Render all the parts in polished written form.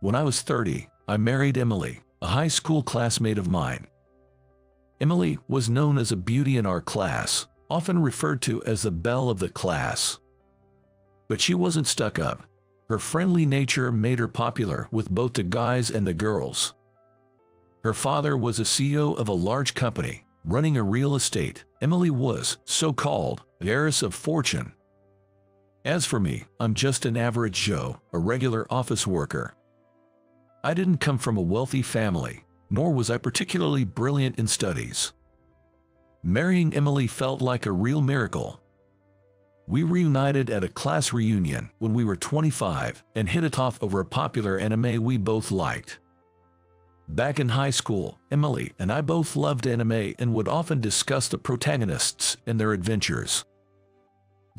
When I was 30, I married Emily, a high school classmate of mine. Emily was known as a beauty in our class, often referred to as the belle of the class. But she wasn't stuck up. Her friendly nature made her popular with both the guys and the girls. Her father was a CEO of a large company, running a real estate. Emily was, so-called, the heiress of fortune. As for me, I'm just an average Joe, a regular office worker. I didn't come from a wealthy family, nor was I particularly brilliant in studies. Marrying Emily felt like a real miracle. We reunited at a class reunion when we were 25 and hit it off over a popular anime we both liked. Back in high school, Emily and I both loved anime and would often discuss the protagonists and their adventures.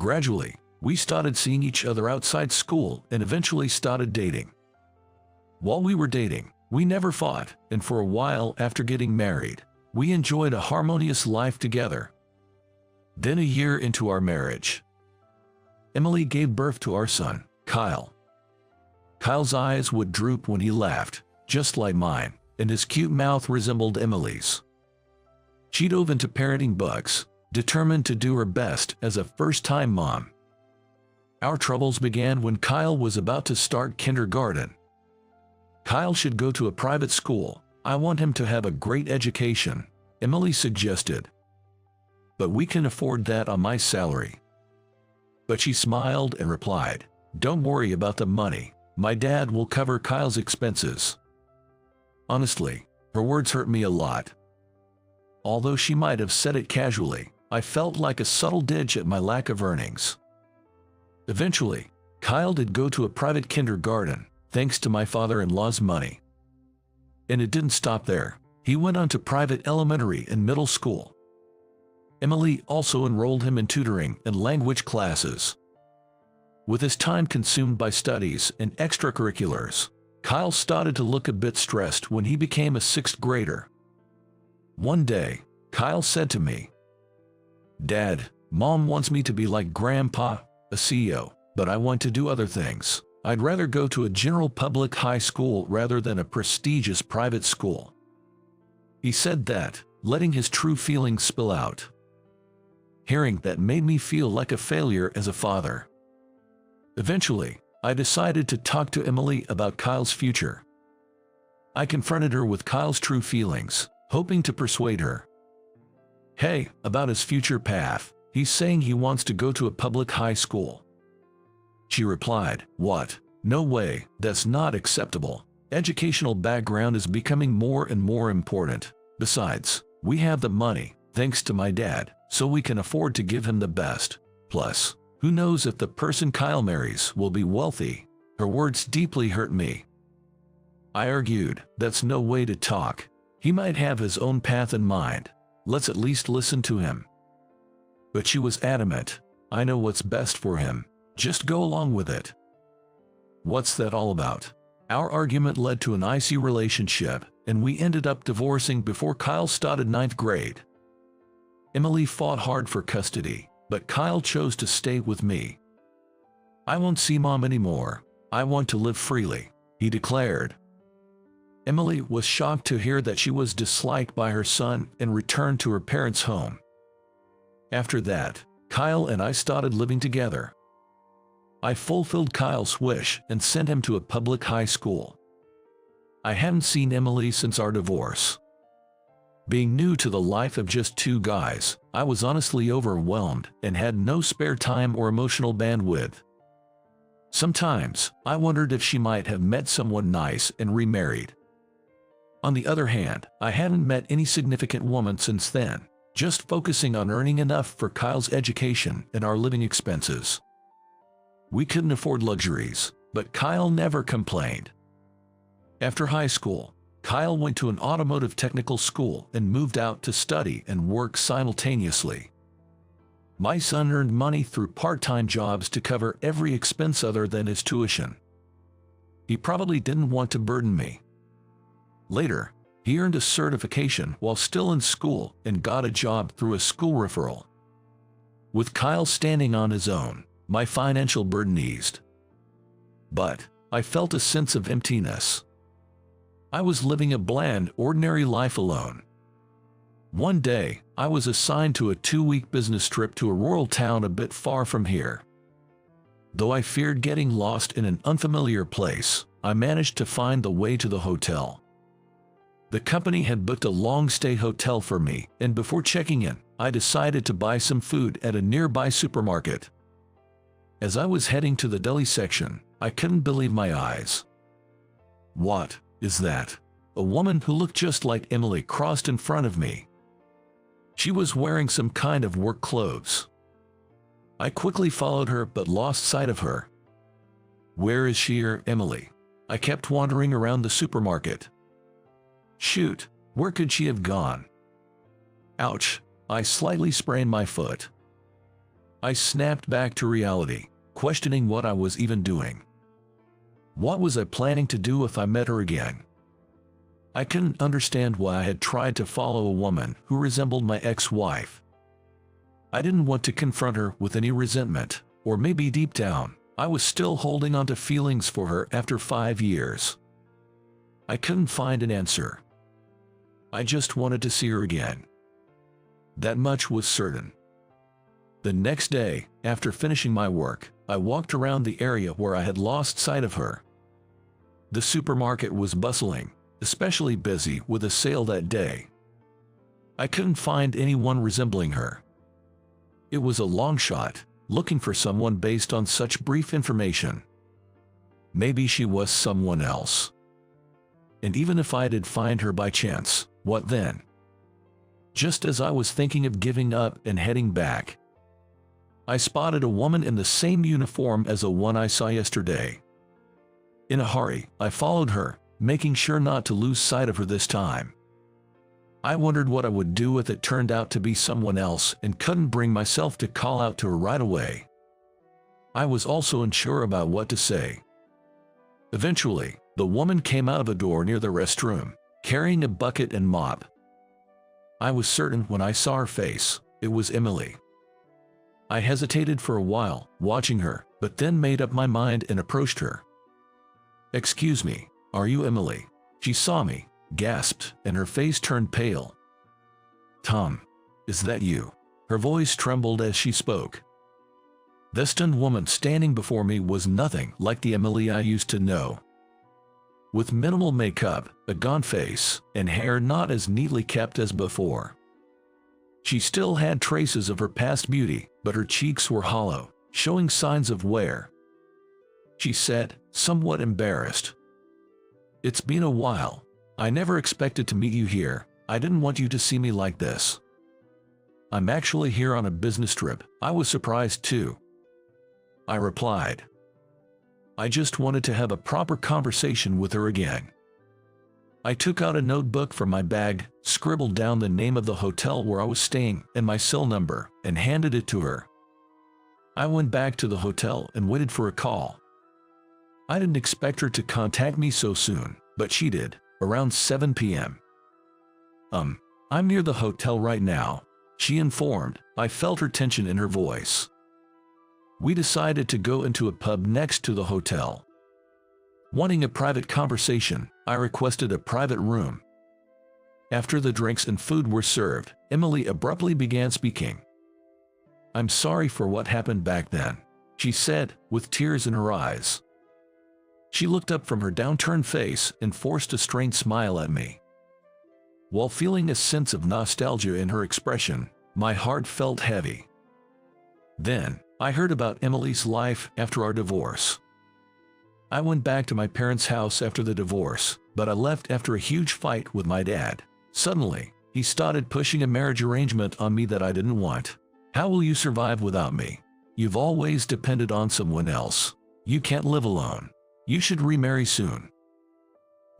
Gradually, we started seeing each other outside school and eventually started dating. While we were dating, we never fought, and for a while after getting married, we enjoyed a harmonious life together. Then a year into our marriage, Emily gave birth to our son, Kyle. Kyle's eyes would droop when he laughed, just like mine, and his cute mouth resembled Emily's. She dove into parenting bugs, determined to do her best as a first-time mom. Our troubles began when Kyle was about to start kindergarten. Kyle should go to a private school. I want him to have a great education, Emily suggested. But we can afford that on my salary. But she smiled and replied, "Don't worry about the money. My dad will cover Kyle's expenses." Honestly, her words hurt me a lot. Although she might have said it casually, I felt like a subtle dig at my lack of earnings. Eventually, Kyle did go to a private kindergarten, thanks to my father-in-law's money. And it didn't stop there. He went on to private elementary and middle school. Emily also enrolled him in tutoring and language classes. With his time consumed by studies and extracurriculars, Kyle started to look a bit stressed when he became a 6th grader. One day, Kyle said to me, "Dad, Mom wants me to be like Grandpa, a CEO, but I want to do other things. I'd rather go to a general public high school rather than a prestigious private school." He said that, letting his true feelings spill out. Hearing that made me feel like a failure as a father. Eventually, I decided to talk to Emily about Kyle's future. I confronted her with Kyle's true feelings, hoping to persuade her. "Hey, about his future path, he's saying he wants to go to a public high school." She replied, "What? No way, that's not acceptable. Educational background is becoming more and more important. Besides, we have the money, thanks to my dad, so we can afford to give him the best. Plus, who knows if the person Kyle marries will be wealthy?" Her words deeply hurt me. I argued, "That's no way to talk. He might have his own path in mind. Let's at least listen to him." But she was adamant. "I know what's best for him. Just go along with it." What's that all about? Our argument led to an icy relationship, and we ended up divorcing before Kyle started 9th grade. Emily fought hard for custody, but Kyle chose to stay with me. "I won't see Mom anymore. I want to live freely," he declared. Emily was shocked to hear that she was disliked by her son and returned to her parents' home. After that, Kyle and I started living together. I fulfilled Kyle's wish and sent him to a public high school. I hadn't seen Emily since our divorce. Being new to the life of just 2 guys, I was honestly overwhelmed and had no spare time or emotional bandwidth. Sometimes, I wondered if she might have met someone nice and remarried. On the other hand, I hadn't met any significant woman since then, just focusing on earning enough for Kyle's education and our living expenses. We couldn't afford luxuries, but Kyle never complained. After high school, Kyle went to an automotive technical school and moved out to study and work simultaneously. My son earned money through part-time jobs to cover every expense other than his tuition. He probably didn't want to burden me. Later, he earned a certification while still in school and got a job through a school referral. With Kyle standing on his own, my financial burden eased. But I felt a sense of emptiness. I was living a bland, ordinary life alone. One day, I was assigned to a 2-week business trip to a rural town a bit far from here. Though I feared getting lost in an unfamiliar place, I managed to find the way to the hotel. The company had booked a long-stay hotel for me, and before checking in, I decided to buy some food at a nearby supermarket. As I was heading to the deli section, I couldn't believe my eyes. What is that? A woman who looked just like Emily crossed in front of me. She was wearing some kind of work clothes. I quickly followed her but lost sight of her. Where is she or Emily? I kept wandering around the supermarket. Shoot, where could she have gone? Ouch, I slightly sprained my foot. I snapped back to reality, questioning what I was even doing. What was I planning to do if I met her again? I couldn't understand why I had tried to follow a woman who resembled my ex-wife. I didn't want to confront her with any resentment, or maybe deep down, I was still holding on to feelings for her after 5 years. I couldn't find an answer. I just wanted to see her again. That much was certain. The next day, after finishing my work, I walked around the area where I had lost sight of her. The supermarket was bustling, especially busy with a sale that day. I couldn't find anyone resembling her. It was a long shot, looking for someone based on such brief information. Maybe she was someone else. And even if I did find her by chance, what then? Just as I was thinking of giving up and heading back, I spotted a woman in the same uniform as the one I saw yesterday. In a hurry, I followed her, making sure not to lose sight of her this time. I wondered what I would do if it turned out to be someone else and couldn't bring myself to call out to her right away. I was also unsure about what to say. Eventually, the woman came out of a door near the restroom, carrying a bucket and mop. I was certain when I saw her face, it was Emily. I hesitated for a while, watching her, but then made up my mind and approached her. "Excuse me, are you Emily?" She saw me, gasped, and her face turned pale. "Tom, is that you?" Her voice trembled as she spoke. The stunned woman standing before me was nothing like the Emily I used to know. With minimal makeup, a gaunt face, and hair not as neatly kept as before. She still had traces of her past beauty, but her cheeks were hollow, showing signs of wear. She said, somewhat embarrassed, "It's been a while. I never expected to meet you here. I didn't want you to see me like this." "I'm actually here on a business trip." I was surprised too. I replied. I just wanted to have a proper conversation with her again. I took out a notebook from my bag, scribbled down the name of the hotel where I was staying and my cell number, and handed it to her. I went back to the hotel and waited for a call. I didn't expect her to contact me so soon, but she did, around 7 p.m. "I'm near the hotel right now," she informed. I felt her tension in her voice. We decided to go into a pub next to the hotel. Wanting a private conversation, I requested a private room. After the drinks and food were served, Emily abruptly began speaking. "I'm sorry for what happened back then," she said, with tears in her eyes. She looked up from her downturned face and forced a strained smile at me. While feeling a sense of nostalgia in her expression, my heart felt heavy. Then, I heard about Emily's life after our divorce. I went back to my parents' house after the divorce, but I left after a huge fight with my dad. Suddenly, he started pushing a marriage arrangement on me that I didn't want. "How will you survive without me? You've always depended on someone else. You can't live alone. You should remarry soon."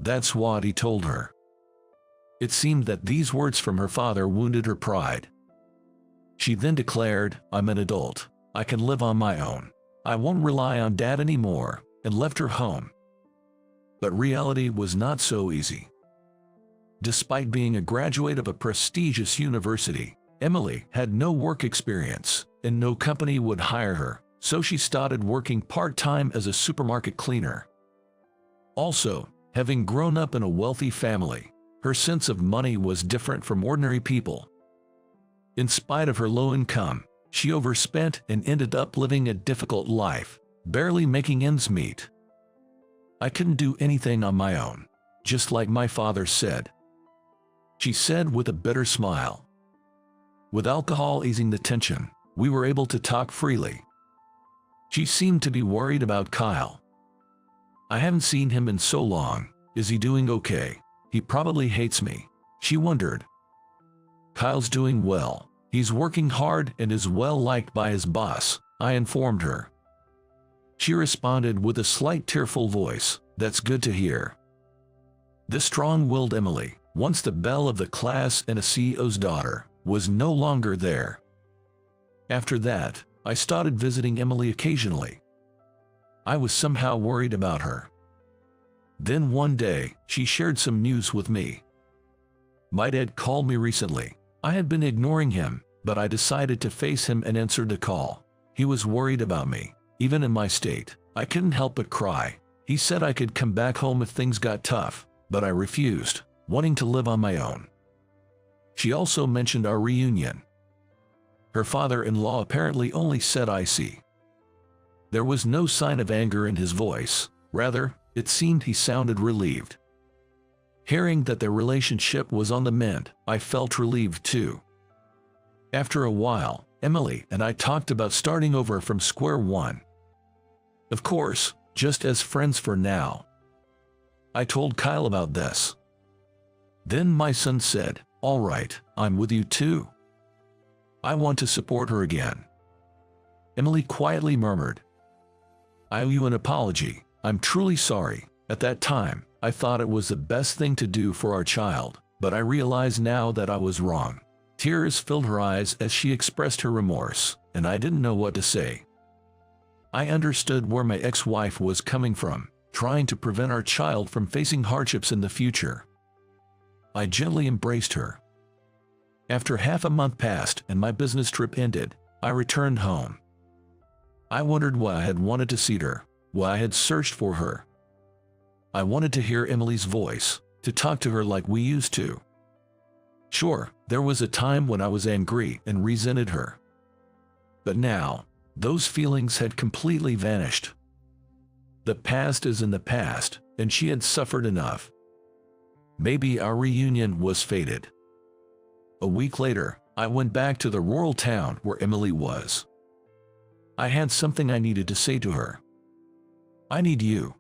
That's what he told her. It seemed that these words from her father wounded her pride. She then declared, "I'm an adult. I can live on my own. I won't rely on Dad anymore," and left her home. But reality was not so easy. Despite being a graduate of a prestigious university, Emily had no work experience, and no company would hire her, so she started working part-time as a supermarket cleaner. Also, having grown up in a wealthy family, her sense of money was different from ordinary people. In spite of her low income, she overspent and ended up living a difficult life, barely making ends meet. "I couldn't do anything on my own, just like my father said," she said with a bitter smile. With alcohol easing the tension, we were able to talk freely. She seemed to be worried about Kyle. "I haven't seen him in so long. Is he doing okay? He probably hates me," she wondered. "Kyle's doing well. He's working hard and is well liked by his boss," I informed her. She responded with a slight tearful voice, "That's good to hear." This strong-willed Emily, once the belle of the class and a CEO's daughter, was no longer there. After that, I started visiting Emily occasionally. I was somehow worried about her. Then one day, she shared some news with me. "My dad called me recently. I had been ignoring him, but I decided to face him and answered the call. He was worried about me. Even in my state, I couldn't help but cry. He said I could come back home if things got tough, but I refused, wanting to live on my own." She also mentioned our reunion. Her father-in-law apparently only said "I see." There was no sign of anger in his voice. Rather, it seemed he sounded relieved. Hearing that their relationship was on the mend, I felt relieved too. After a while, Emily and I talked about starting over from square one. Of course, just as friends for now. I told Kyle about this. Then my son said, "All right, I'm with you too. I want to support her again." Emily quietly murmured, "I owe you an apology. I'm truly sorry. At that time, I thought it was the best thing to do for our child, but I realize now that I was wrong." Tears filled her eyes as she expressed her remorse, and I didn't know what to say. I understood where my ex-wife was coming from, trying to prevent our child from facing hardships in the future. I gently embraced her. After half a month passed and my business trip ended, I returned home. I wondered why I had wanted to see her, why I had searched for her. I wanted to hear Emily's voice, to talk to her like we used to. Sure, there was a time when I was angry and resented her. But now, those feelings had completely vanished. The past is in the past, and she had suffered enough. Maybe our reunion was fated. A week later, I went back to the rural town where Emily was. I had something I needed to say to her. "I need you."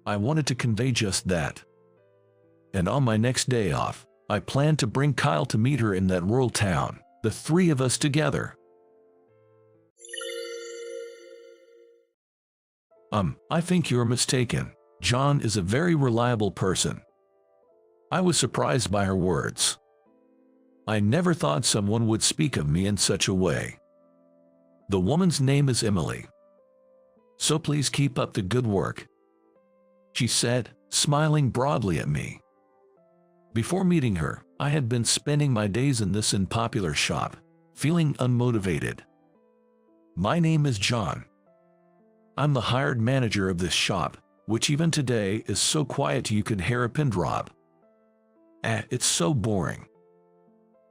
I wanted to convey just that. And on my next day off, I planned to bring Kyle to meet her in that rural town, the three of us together. I think you're mistaken. John is a very reliable person." I was surprised by her words. I never thought someone would speak of me in such a way. "The woman's name is Emily. So please keep up the good work," she said, smiling broadly at me. Before meeting her, I had been spending my days in this unpopular shop, feeling unmotivated. "My name is John. I'm the hired manager of this shop, which even today is so quiet you could hear a pin drop. It's so boring.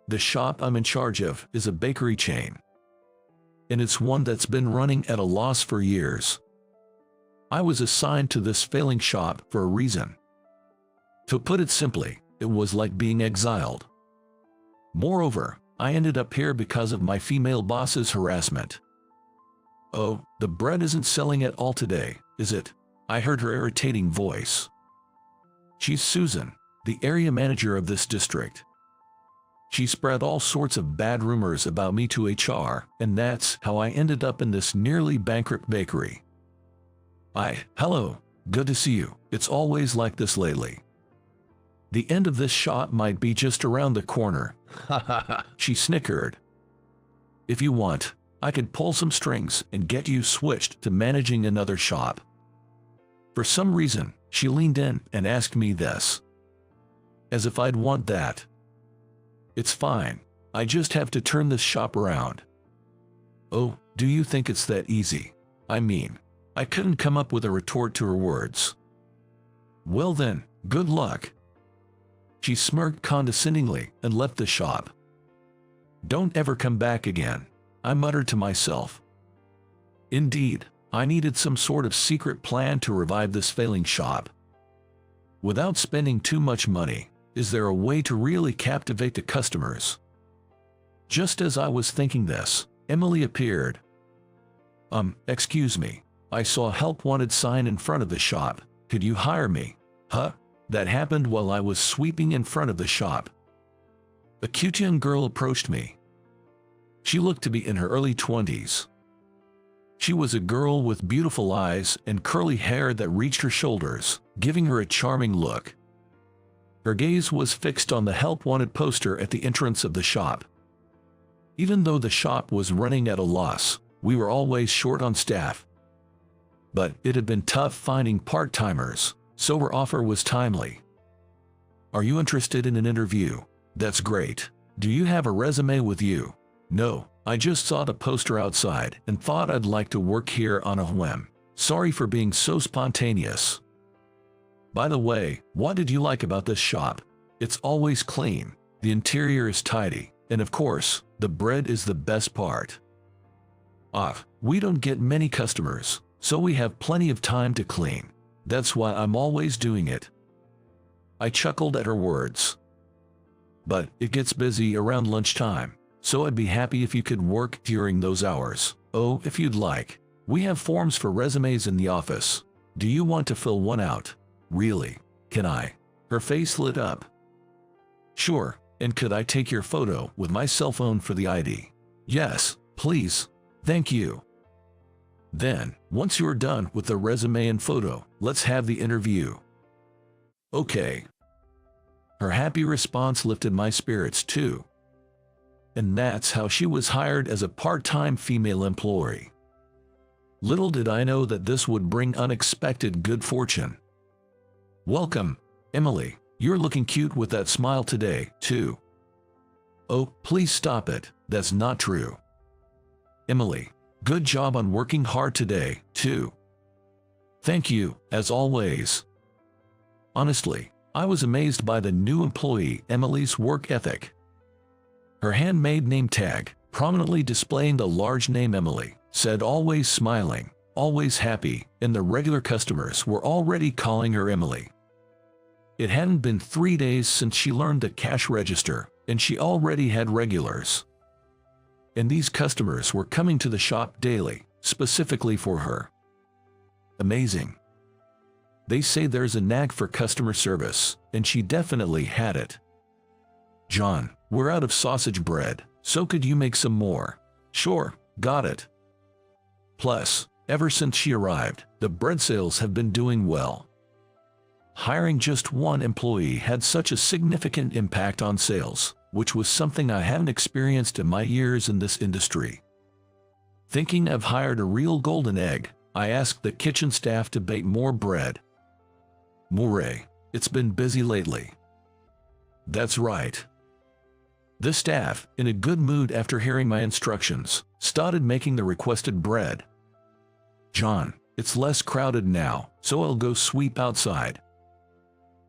The shop I'm in charge of is a bakery chain. And it's one that's been running at a loss for years. I was assigned to this failing shop for a reason. To put it simply, it was like being exiled. Moreover, I ended up here because of my female boss's harassment." "Oh, the bread isn't selling at all today, is it?" I heard her irritating voice. "She's Susan, the area manager of this district. She spread all sorts of bad rumors about me to HR, and that's how I ended up in this nearly bankrupt bakery." Hello, good to see you. It's always like this lately. The end of this shop might be just around the corner." She snickered. "If you want, I could pull some strings and get you switched to managing another shop." For some reason, she leaned in and asked me this. As if I'd want that. "It's fine. I just have to turn this shop around." "Oh, do you think it's that easy?" I couldn't come up with a retort to her words. Well then, good luck. She smirked condescendingly and left the shop. Don't ever come back again, I muttered to myself. Indeed, I needed some sort of secret plan to revive this failing shop. Without spending too much money, is there a way to really captivate the customers? Just as I was thinking this, Emily appeared. Excuse me, I saw a help wanted sign in front of the shop. Could you hire me? Huh? That happened while I was sweeping in front of the shop. A cute young girl approached me. She looked to be in her early 20s. She was a girl with beautiful eyes and curly hair that reached her shoulders, giving her a charming look. Her gaze was fixed on the help wanted poster at the entrance of the shop. Even though the shop was running at a loss, we were always short on staff. But it had been tough finding part-timers, so her offer was timely. Are you interested in an interview? That's great. Do you have a resume with you? No, I just saw the poster outside and thought I'd like to work here on a whim. Sorry for being so spontaneous. By the way, what did you like about this shop? It's always clean, the interior is tidy, and of course, the bread is the best part. We don't get many customers, so we have plenty of time to clean. That's why I'm always doing it. I chuckled at her words. But it gets busy around lunchtime, so I'd be happy if you could work during those hours. Oh, if you'd like. We have forms for resumes in the office. Do you want to fill one out? Really? Can I? Her face lit up. Sure, and could I take your photo with my cell phone for the ID? Yes, please. Thank you. Then, once you're done with the resume and photo, let's have the interview. Okay. Her happy response lifted my spirits too. And that's how she was hired as a part-time female employee. Little did I know that this would bring unexpected good fortune. Welcome, Emily. You're looking cute with that smile today, too. Oh, please stop it. That's not true. Emily, good job on working hard today, too. Thank you, as always. Honestly, I was amazed by the new employee Emily's work ethic. Her handmade name tag, prominently displaying the large name Emily, said always smiling, always happy, and the regular customers were already calling her Emily. It hadn't been 3 days since she learned the cash register, and she already had regulars. And these customers were coming to the shop daily, specifically for her. Amazing. They say there's a knack for customer service, and she definitely had it. John, we're out of sausage bread, so could you make some more? Sure, got it. Plus, ever since she arrived, the bread sales have been doing well. Hiring just one employee had such a significant impact on sales, which was something I hadn't experienced in my years in this industry. Thinking I've hired a real golden egg, I asked the kitchen staff to bake more bread. Murray, it's been busy lately. That's right. The staff, in a good mood after hearing my instructions, started making the requested bread. John, it's less crowded now, so I'll go sweep outside.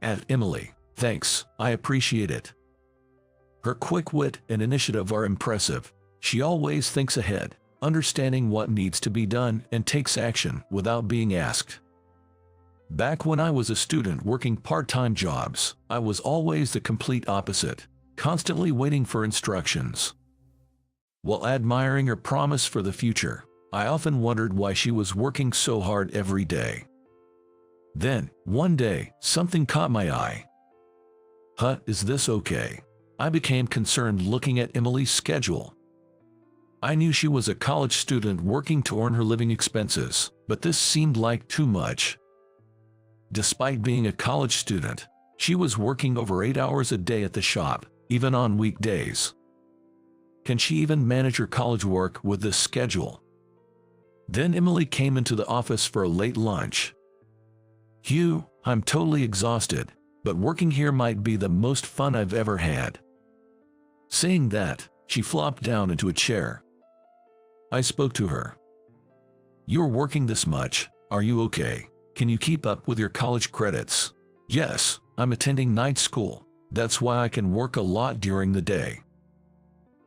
At Emily, thanks, I appreciate it. Her quick wit and initiative are impressive. She always thinks ahead, understanding what needs to be done and takes action without being asked. Back when I was a student working part-time jobs, I was always the complete opposite, constantly waiting for instructions. While admiring her promise for the future, I often wondered why she was working so hard every day. Then, one day, something caught my eye. Is this okay? I became concerned looking at Emily's schedule. I knew she was a college student working to earn her living expenses, but this seemed like too much. Despite being a college student, she was working over 8 hours a day at the shop, even on weekdays. Can she even manage her college work with this schedule? Then Emily came into the office for a late lunch. Hugh, I'm totally exhausted, but working here might be the most fun I've ever had. Saying that, she flopped down into a chair. I spoke to her. You're working this much, are you okay? Can you keep up with your college credits? Yes, I'm attending night school. That's why I can work a lot during the day.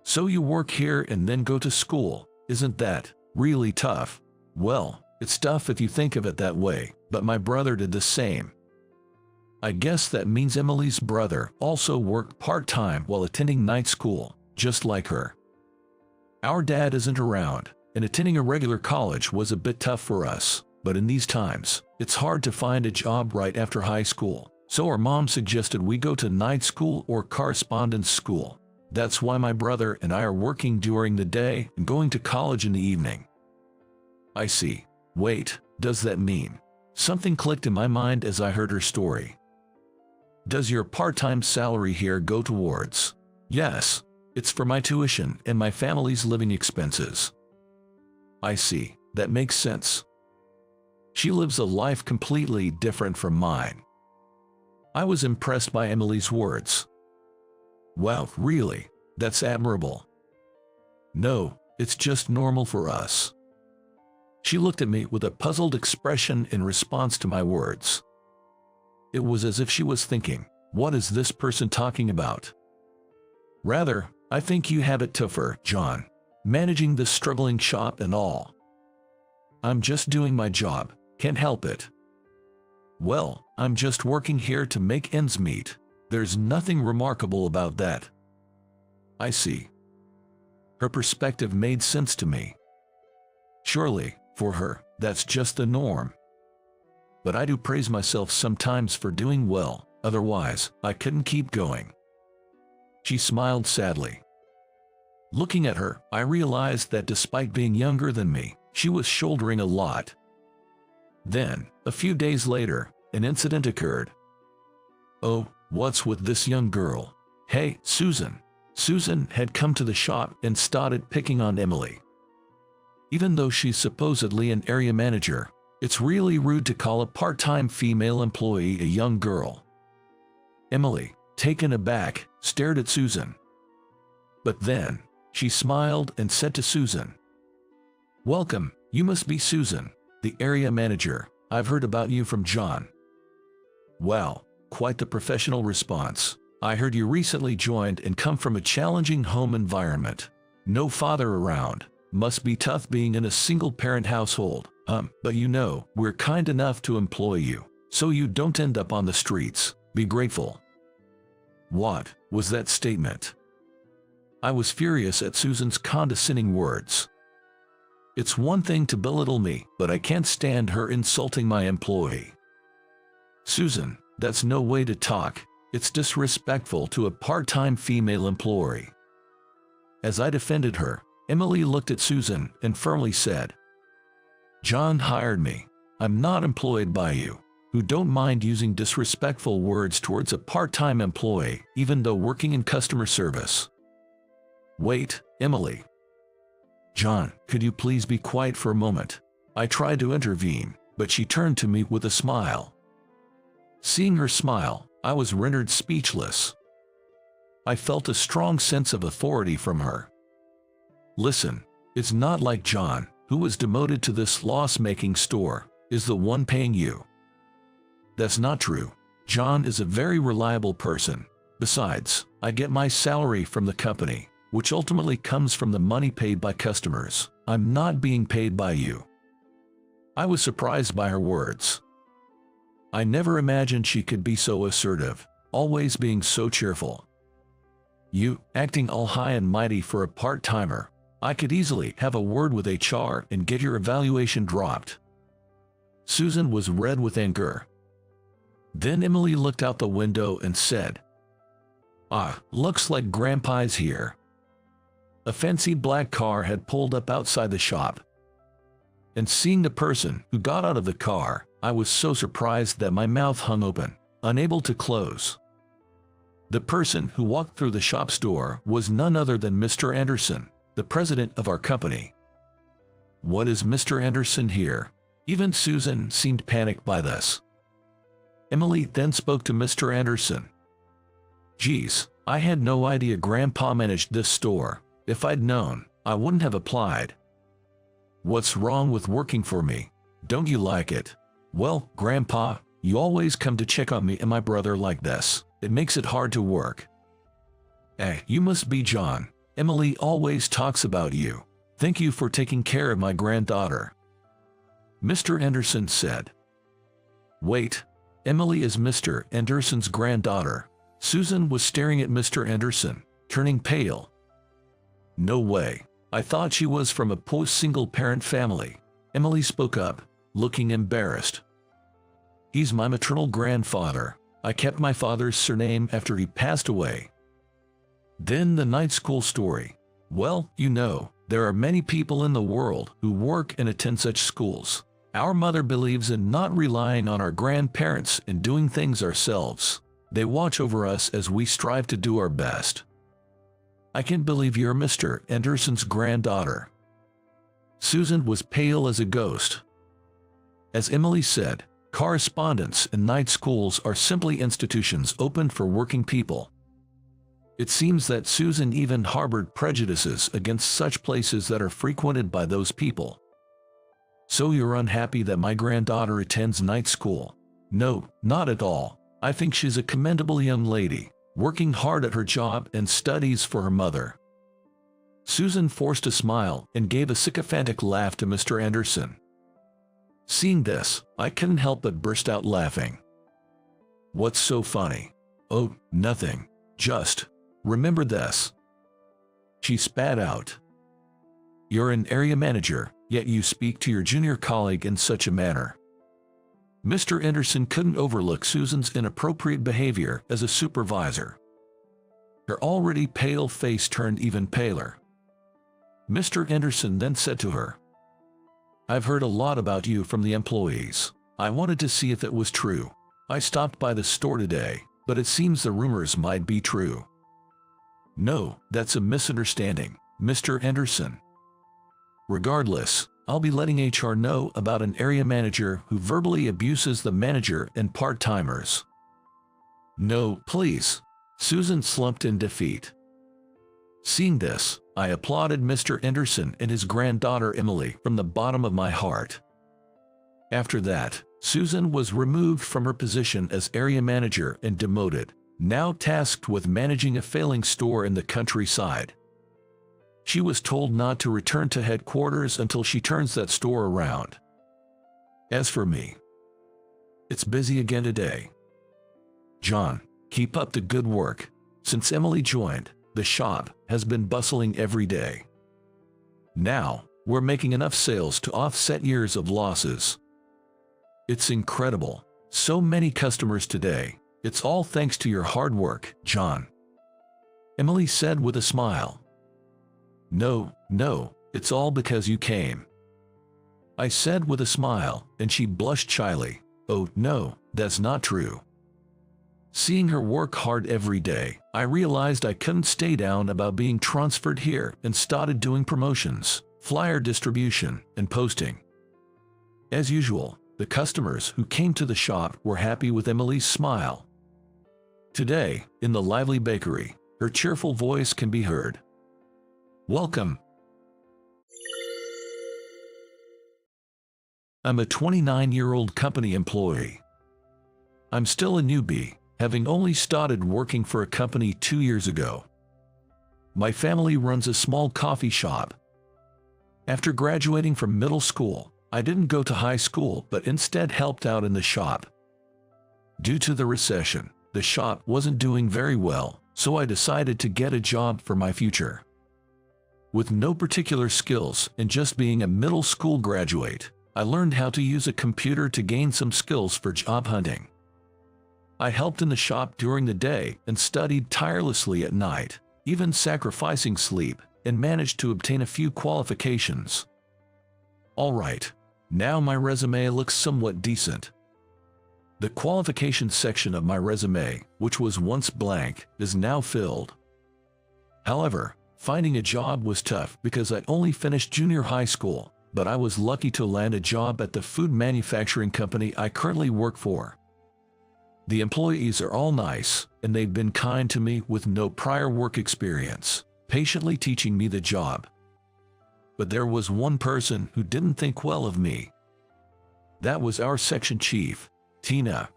So you work here and then go to school. Isn't that really tough? Well, it's tough if you think of it that way, but my brother did the same. I guess that means Emily's brother also worked part-time while attending night school, just like her. Our dad isn't around, and attending a regular college was a bit tough for us, but in these times, it's hard to find a job right after high school, so our mom suggested we go to night school or correspondence school. That's why my brother and I are working during the day and going to college in the evening. I see. Wait, does that mean? Something clicked in my mind as I heard her story. Does your part-time salary here go towards? Yes, it's for my tuition and my family's living expenses. I see, that makes sense. She lives a life completely different from mine. I was impressed by Emily's words. Wow, really? That's admirable. No, it's just normal for us. She looked at me with a puzzled expression in response to my words. It was as if she was thinking, what is this person talking about? Rather, I think you have it tougher, John, managing this struggling shop and all. I'm just doing my job, can't help it. Well, I'm just working here to make ends meet. There's nothing remarkable about that. I see. Her perspective made sense to me. Surely, for her, that's just the norm. But I do praise myself sometimes for doing well, otherwise, I couldn't keep going. She smiled sadly. Looking at her, I realized that despite being younger than me, she was shouldering a lot. Then, a few days later, an incident occurred. Oh, what's with this young girl? Hey, Susan. Susan had come to the shop and started picking on Emily. Even though she's supposedly an area manager, it's really rude to call a part-time female employee a young girl. Emily, taken aback, stared at Susan. But then, she smiled and said to Susan, "Welcome, you must be Susan, the area manager. I've heard about you from John." Wow, quite the professional response. I heard you recently joined and come from a challenging home environment. No father around. Must be tough being in a single-parent household. But you know, we're kind enough to employ you, so you don't end up on the streets. Be grateful. What was that statement? I was furious at Susan's condescending words. It's one thing to belittle me, but I can't stand her insulting my employee. Susan, that's no way to talk. It's disrespectful to a part-time female employee. As I defended her, Emily looked at Susan and firmly said, "John hired me. I'm not employed by you, who don't mind using disrespectful words towards a part-time employee, even though working in customer service." Wait, Emily. John, could you please be quiet for a moment? I tried to intervene, but she turned to me with a smile. Seeing her smile, I was rendered speechless. I felt a strong sense of authority from her. Listen, it's not like John, who was demoted to this loss-making store, is the one paying you. That's not true. John is a very reliable person. Besides, I get my salary from the company, which ultimately comes from the money paid by customers. I'm not being paid by you. I was surprised by her words. I never imagined she could be so assertive, always being so cheerful. You, acting all high and mighty for a part-timer. I could easily have a word with HR and get your evaluation dropped. Susan was red with anger. Then Emily looked out the window and said, Looks like Grandpa's here." A fancy black car had pulled up outside the shop. And seeing the person who got out of the car, I was so surprised that my mouth hung open, unable to close. The person who walked through the shop's door was none other than Mr. Anderson, the president of our company. What is Mr. Anderson here? Even Susan seemed panicked by this. Emily then spoke to Mr. Anderson. "Geez, I had no idea Grandpa managed this store. If I'd known, I wouldn't have applied." "What's wrong with working for me? Don't you like it?" "Well, Grandpa, You always come to check on me and my brother like this. It makes it hard to work. You must be John. Emily always talks about you. Thank you for taking care of my granddaughter, Mr. Anderson said. Wait, Emily is Mr. Anderson's granddaughter. Susan was staring at Mr. Anderson, turning pale. No way. I thought she was from a poor single-parent family. Emily spoke up, looking embarrassed. He's my maternal grandfather. I kept my father's surname after he passed away. Then the night school story. Well, you know, there are many people in the world who work and attend such schools. Our mother believes in not relying on our grandparents and doing things ourselves. They watch over us as we strive to do our best. I can't believe you're Mr. Anderson's granddaughter. Susan was pale as a ghost. As Emily said, correspondence and night schools are simply institutions open for working people. It seems that Susan even harbored prejudices against such places that are frequented by those people. So you're unhappy that my granddaughter attends night school? No, not at all. I think she's a commendable young lady, working hard at her job and studies for her mother. Susan forced a smile and gave a sycophantic laugh to Mr. Anderson. Seeing this, I couldn't help but burst out laughing. What's so funny? Oh, nothing. Just, remember this. She spat out. You're an area manager, yet you speak to your junior colleague in such a manner. Mr. Anderson couldn't overlook Susan's inappropriate behavior as a supervisor. Her already pale face turned even paler. Mr. Anderson then said to her, I've heard a lot about you from the employees. I wanted to see if it was true. I stopped by the store today, but it seems the rumors might be true. No, that's a misunderstanding, Mr. Anderson. Regardless, I'll be letting HR know about an area manager who verbally abuses the manager and part-timers. No, please. Susan slumped in defeat. Seeing this, I applauded Mr. Anderson and his granddaughter Emily from the bottom of my heart. After that, Susan was removed from her position as area manager and demoted, now tasked with managing a failing store in the countryside. She was told not to return to headquarters until she turns that store around. As for me, it's busy again today. John, keep up the good work. Since Emily joined, the shop has been bustling every day. Now, we're making enough sales to offset years of losses. It's incredible. So many customers today. It's all thanks to your hard work, John. Emily said with a smile. No, it's all because you came. I said with a smile, and she blushed shyly. Oh, no, that's not true. Seeing her work hard every day, I realized I couldn't stay down about being transferred here and started doing promotions, flyer distribution, and posting. As usual, the customers who came to the shop were happy with Emily's smile. Today, in the lively bakery, her cheerful voice can be heard. Welcome. I'm a 29-year-old company employee. I'm still a newbie, having only started working for a company 2 years ago. My family runs a small coffee shop. After graduating from middle school, I didn't go to high school but instead helped out in the shop. Due to the recession, the shop wasn't doing very well, so I decided to get a job for my future. With no particular skills and just being a middle school graduate, I learned how to use a computer to gain some skills for job hunting. I helped in the shop during the day and studied tirelessly at night, even sacrificing sleep, and managed to obtain a few qualifications. Alright, now my resume looks somewhat decent. The qualifications section of my resume, which was once blank, is now filled. However, finding a job was tough because I only finished junior high school, but I was lucky to land a job at the food manufacturing company I currently work for. The employees are all nice, and they've been kind to me with no prior work experience, patiently teaching me the job. But there was one person who didn't think well of me. That was our section chief, Tina.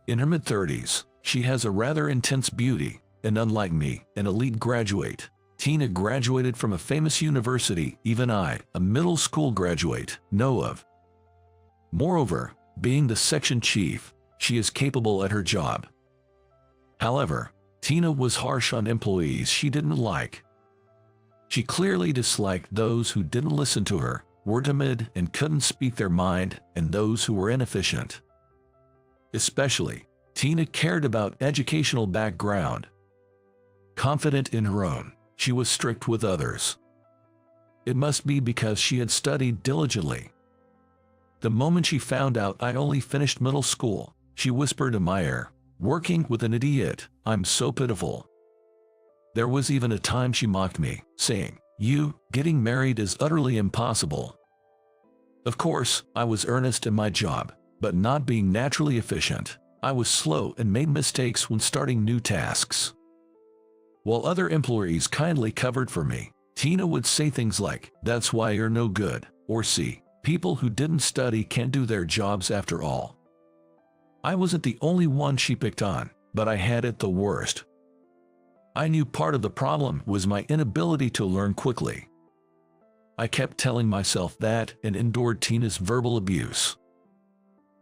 In her mid-30s, she has a rather intense beauty, and unlike me, an elite graduate. Tina graduated from a famous university even I, a middle school graduate, know of. Moreover, being the section chief, she is capable at her job. However, Tina was harsh on employees she didn't like. She clearly disliked those who didn't listen to her, were timid and couldn't speak their mind, and those who were inefficient. Especially, Tina cared about educational background. Confident in her own, she was strict with others. It must be because she had studied diligently. The moment she found out I only finished middle school, she whispered in my ear, "Working with an idiot, I'm so pitiful." There was even a time she mocked me, saying, "You, getting married is utterly impossible." Of course, I was earnest in my job, but not being naturally efficient, I was slow and made mistakes when starting new tasks. While other employees kindly covered for me, Tina would say things like, "That's why you're no good," or "See, people who didn't study can't do their jobs after all." I wasn't the only one she picked on, but I had it the worst. I knew part of the problem was my inability to learn quickly. I kept telling myself that and endured Tina's verbal abuse.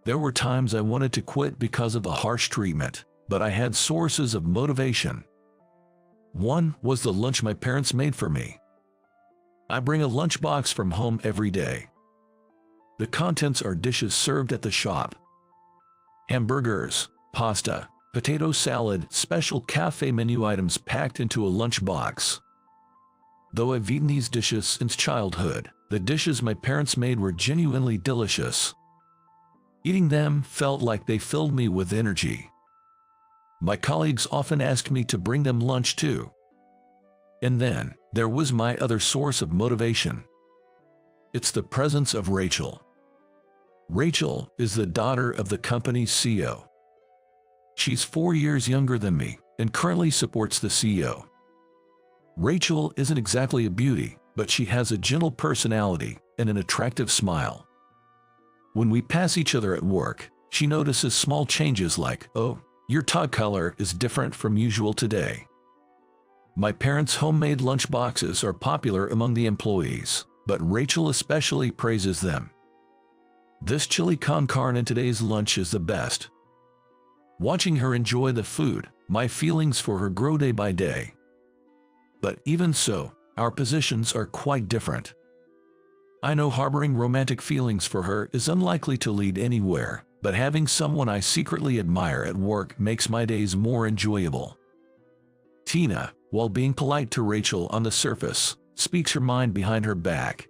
There were times I wanted to quit because of the harsh treatment, but I had sources of motivation. One was the lunch my parents made for me. I bring a lunchbox from home every day. The contents are dishes served at the shop. Hamburgers, pasta, potato salad, special cafe menu items packed into a lunchbox. Though I've eaten these dishes since childhood, the dishes my parents made were genuinely delicious. Eating them felt like they filled me with energy. My colleagues often asked me to bring them lunch too. And then, there was my other source of motivation. It's the presence of Rachel. Rachel is the daughter of the company's CEO. She's 4 years younger than me and currently supports the CEO. Rachel isn't exactly a beauty, but she has a gentle personality and an attractive smile. When we pass each other at work, she notices small changes like, "Oh, your tie color is different from usual today." My parents' homemade lunch boxes are popular among the employees, but Rachel especially praises them. "This chili con carne in today's lunch is the best." Watching her enjoy the food, my feelings for her grow day by day. But even so, our positions are quite different. I know harboring romantic feelings for her is unlikely to lead anywhere, but having someone I secretly admire at work makes my days more enjoyable. Tina, while being polite to Rachel on the surface, speaks her mind behind her back.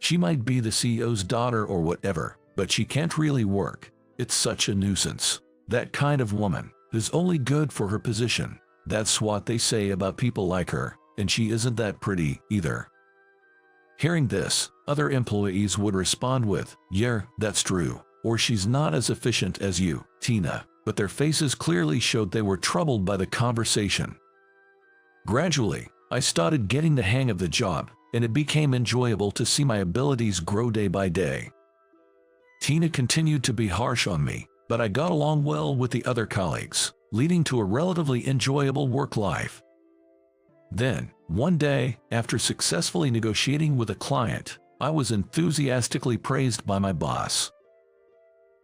She might be the CEO's daughter or whatever, but she can't really work. It's such a nuisance. That kind of woman is only good for her position. That's what they say about people like her, and she isn't that pretty either. Hearing this, other employees would respond with, "Yeah, that's true," or "She's not as efficient as you, Tina," but their faces clearly showed they were troubled by the conversation. Gradually, I started getting the hang of the job, and it became enjoyable to see my abilities grow day by day. Tina continued to be harsh on me, but I got along well with the other colleagues, leading to a relatively enjoyable work life. Then, one day, after successfully negotiating with a client, I was enthusiastically praised by my boss.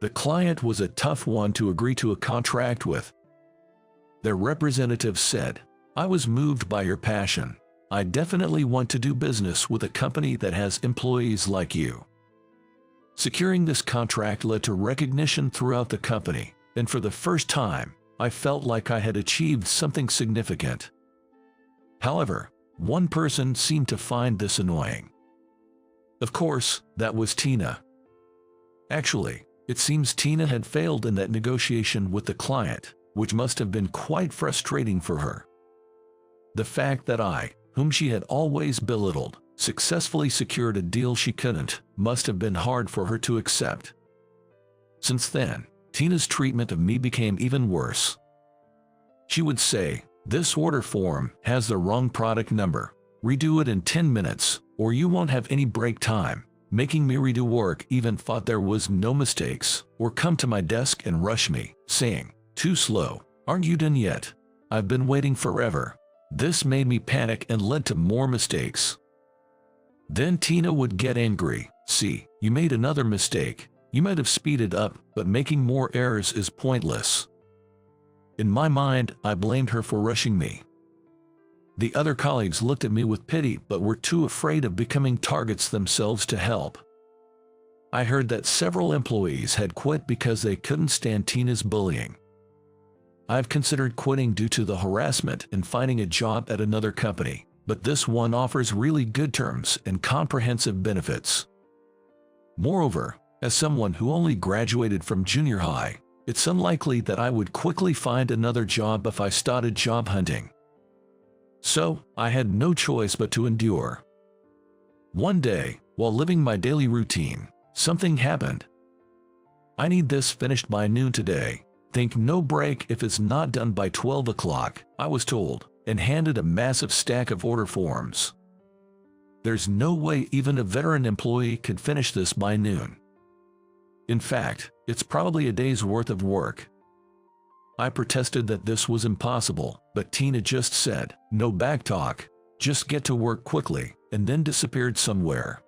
The client was a tough one to agree to a contract with. Their representative said, "I was moved by your passion. I definitely want to do business with a company that has employees like you." Securing this contract led to recognition throughout the company, and for the first time, I felt like I had achieved something significant. However, one person seemed to find this annoying. Of course, that was Tina. Actually, it seems Tina had failed in that negotiation with the client, which must have been quite frustrating for her. The fact that I, whom she had always belittled, successfully secured a deal she couldn't, must have been hard for her to accept. Since then, Tina's treatment of me became even worse. She would say, "This order form has the wrong product number. Redo it in 10 minutes, or you won't have any break time. making me redo work even thought there was no mistakes, or come to my desk and rush me, saying, "Too slow, aren't you done yet? I've been waiting forever." This made me panic and led to more mistakes. Then Tina would get angry. "See, you made another mistake. You might have speeded up, but making more errors is pointless." In my mind, I blamed her for rushing me. The other colleagues looked at me with pity but were too afraid of becoming targets themselves to help. I heard that several employees had quit because they couldn't stand Tina's bullying. I've considered quitting due to the harassment and finding a job at another company, but this one offers really good terms and comprehensive benefits. Moreover, as someone who only graduated from junior high, it's unlikely that I would quickly find another job if I started job hunting. So, I had no choice but to endure. One day, while living my daily routine, something happened. "I need this finished by noon today. Think no break if it's not done by 12 o'clock, I was told, and handed a massive stack of order forms. There's no way even a veteran employee could finish this by noon. In fact, it's probably a day's worth of work. I protested that this was impossible, but Tina just said, "No backtalk, just get to work quickly," and then disappeared somewhere.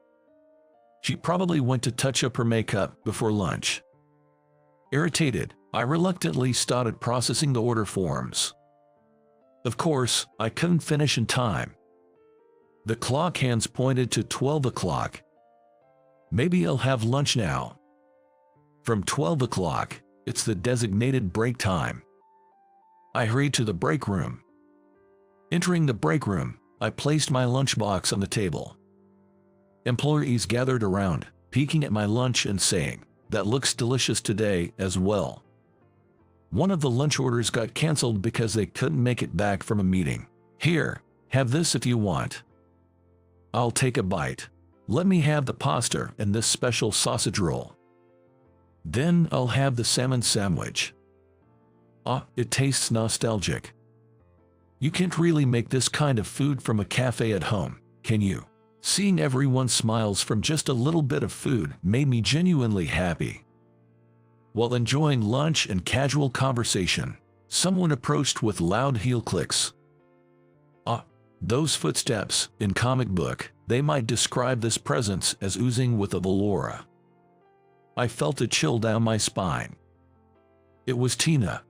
She probably went to touch up her makeup before lunch. Irritated, I reluctantly started processing the order forms. Of course, I couldn't finish in time. The clock hands pointed to 12 o'clock. Maybe I'll have lunch now. From 12 o'clock, it's the designated break time. I hurried to the break room. Entering the break room, I placed my lunchbox on the table. Employees gathered around, peeking at my lunch and saying, "That looks delicious today as well." One of the lunch orders got canceled because they couldn't make it back from a meeting. "Here, have this if you want." "I'll take a bite. Let me have the pasta and this special sausage roll. Then I'll have the salmon sandwich. Ah, it tastes nostalgic. You can't really make this kind of food from a cafe at home, can you?" Seeing everyone's smiles from just a little bit of food made me genuinely happy. While enjoying lunch and casual conversation, someone approached with loud heel clicks. Ah, those footsteps, in comic book, they might describe this presence as oozing with a velour. I felt a chill down my spine. It was Tina.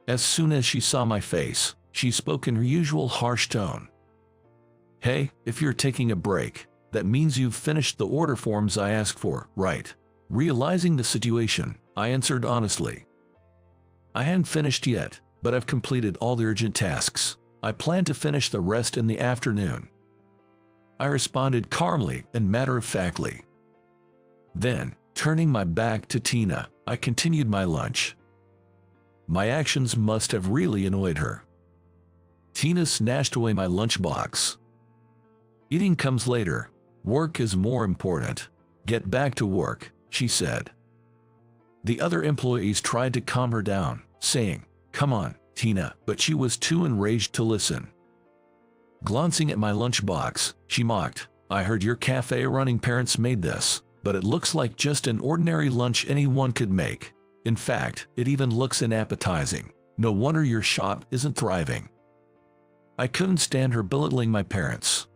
As soon as she saw my face, she spoke in her usual harsh tone. "Hey, if you're taking a break, that means you've finished the order forms I asked for, right?" Realizing the situation, I answered honestly. "I hadn't finished yet, but I've completed all the urgent tasks. I plan to finish the rest in the afternoon." I responded calmly and matter-of-factly. Then, turning my back to Tina, I continued my lunch. My actions must have really annoyed her. Tina snatched away my lunchbox. "Eating comes later. Work is more important. Get back to work," she said. The other employees tried to calm her down, saying, "Come on, Tina," but she was too enraged to listen. Glancing at my lunchbox, she mocked, "I heard your cafe-running parents made this, but it looks like just an ordinary lunch anyone could make. In fact, it even looks unappetizing. No wonder your shop isn't thriving." I couldn't stand her belittling my parents.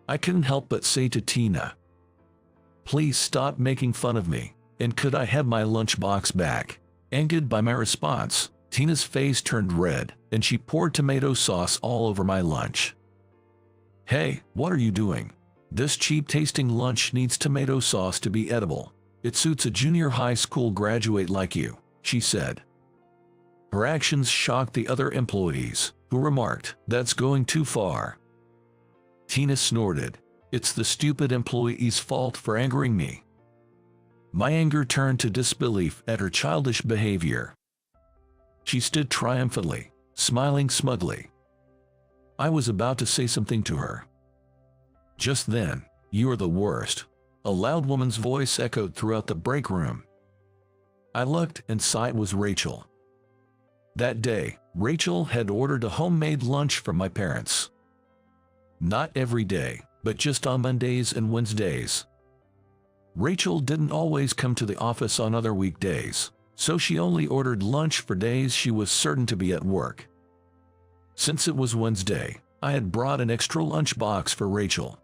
I couldn't help but say to Tina, "Please stop making fun of me, and could I have my lunchbox back?" Angered by my response, Tina's face turned red, and she poured tomato sauce all over my lunch. "Hey, what are you doing? This cheap-tasting lunch needs tomato sauce to be edible. It suits a junior high school graduate like you," she said. Her actions shocked the other employees, who remarked, "That's going too far." Tina snorted, "It's the stupid employee's fault for angering me." My anger turned to disbelief at her childish behavior. She stood triumphantly, smiling smugly. I was about to say something to her. Just then, "You're the worst," a loud woman's voice echoed throughout the break room. I looked and saw it was Rachel. That day, Rachel had ordered a homemade lunch from my parents. Not every day, but just on Mondays and Wednesdays. Rachel didn't always come to the office on other weekdays, so she only ordered lunch for days she was certain to be at work. Since it was Wednesday, I had brought an extra lunch box for Rachel.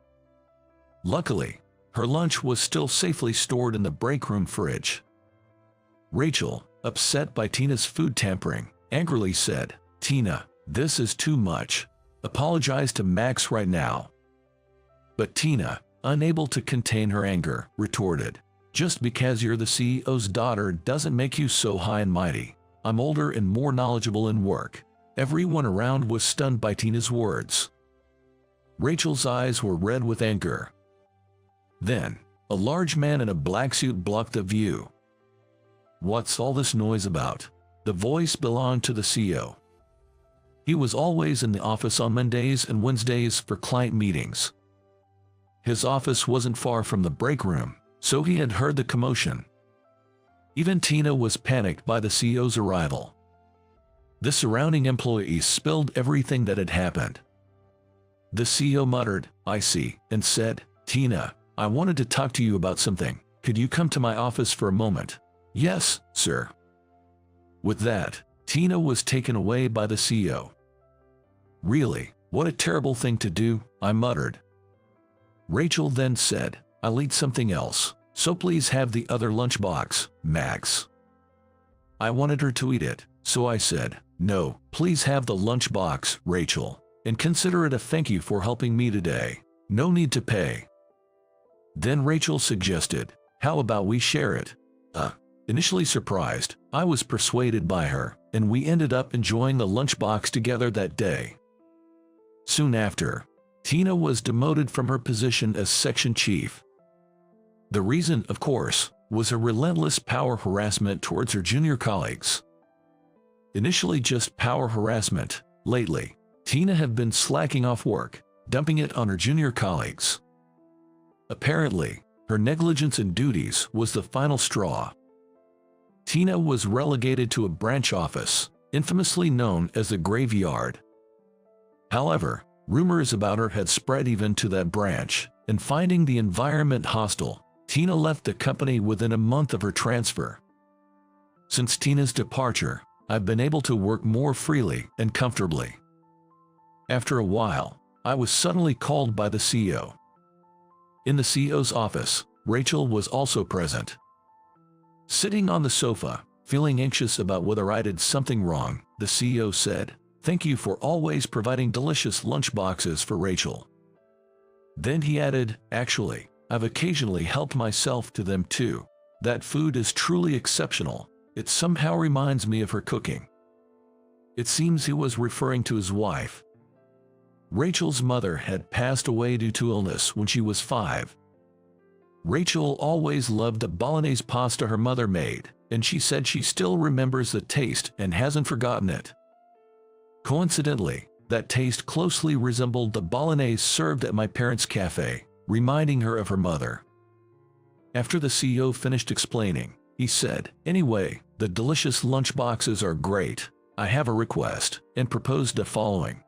Luckily, her lunch was still safely stored in the break room fridge. Rachel, upset by Tina's food tampering, angrily said, "Tina, this is too much. Apologize to Max right now." But Tina, unable to contain her anger, retorted, "Just because you're the CEO's daughter doesn't make you so high and mighty. I'm older and more knowledgeable in work." Everyone around was stunned by Tina's words. Rachel's eyes were red with anger. Then, a large man in a black suit blocked the view. "What's all this noise about?" The voice belonged to the CEO. He was always in the office on Mondays and Wednesdays for client meetings. His office wasn't far from the break room, so he had heard the commotion. Even Tina was panicked by the CEO's arrival. The surrounding employees spilled everything that had happened. The CEO muttered, "I see," and said, "Tina, I wanted to talk to you about something. Could you come to my office for a moment?" "Yes, sir." With that, Tina was taken away by the CEO. "Really, what a terrible thing to do," I muttered. Rachel then said, "I'll eat something else, so please have the other lunchbox, Max." I wanted her to eat it, so I said, "No, please have the lunchbox, Rachel, and consider it a thank you for helping me today. No need to pay." Then Rachel suggested, "How about we share it?" Initially surprised, I was persuaded by her, and we ended up enjoying the lunchbox together that day. Soon after, Tina was demoted from her position as section chief. The reason, of course, was her relentless power harassment towards her junior colleagues. Initially just power harassment, lately, Tina had been slacking off work, dumping it on her junior colleagues. Apparently, her negligence in duties was the final straw. Tina was relegated to a branch office, infamously known as the graveyard. However, rumors about her had spread even to that branch, and finding the environment hostile, Tina left the company within a month of her transfer. Since Tina's departure, I've been able to work more freely and comfortably. After a while, I was suddenly called by the CEO. In the CEO's office, Rachel was also present. Sitting on the sofa, feeling anxious about whether I did something wrong, the CEO said, "Thank you for always providing delicious lunchboxes for Rachel." Then he added, "Actually, I've occasionally helped myself to them too. That food is truly exceptional. It somehow reminds me of her cooking." It seems he was referring to his wife. Rachel's mother had passed away due to illness when she was 5. Rachel always loved the bolognese pasta her mother made, and she said she still remembers the taste and hasn't forgotten it. Coincidentally, that taste closely resembled the bolognese served at my parents' cafe, reminding her of her mother. After the CEO finished explaining, he said, "Anyway, the delicious lunchboxes are great. I have a request," and proposed the following.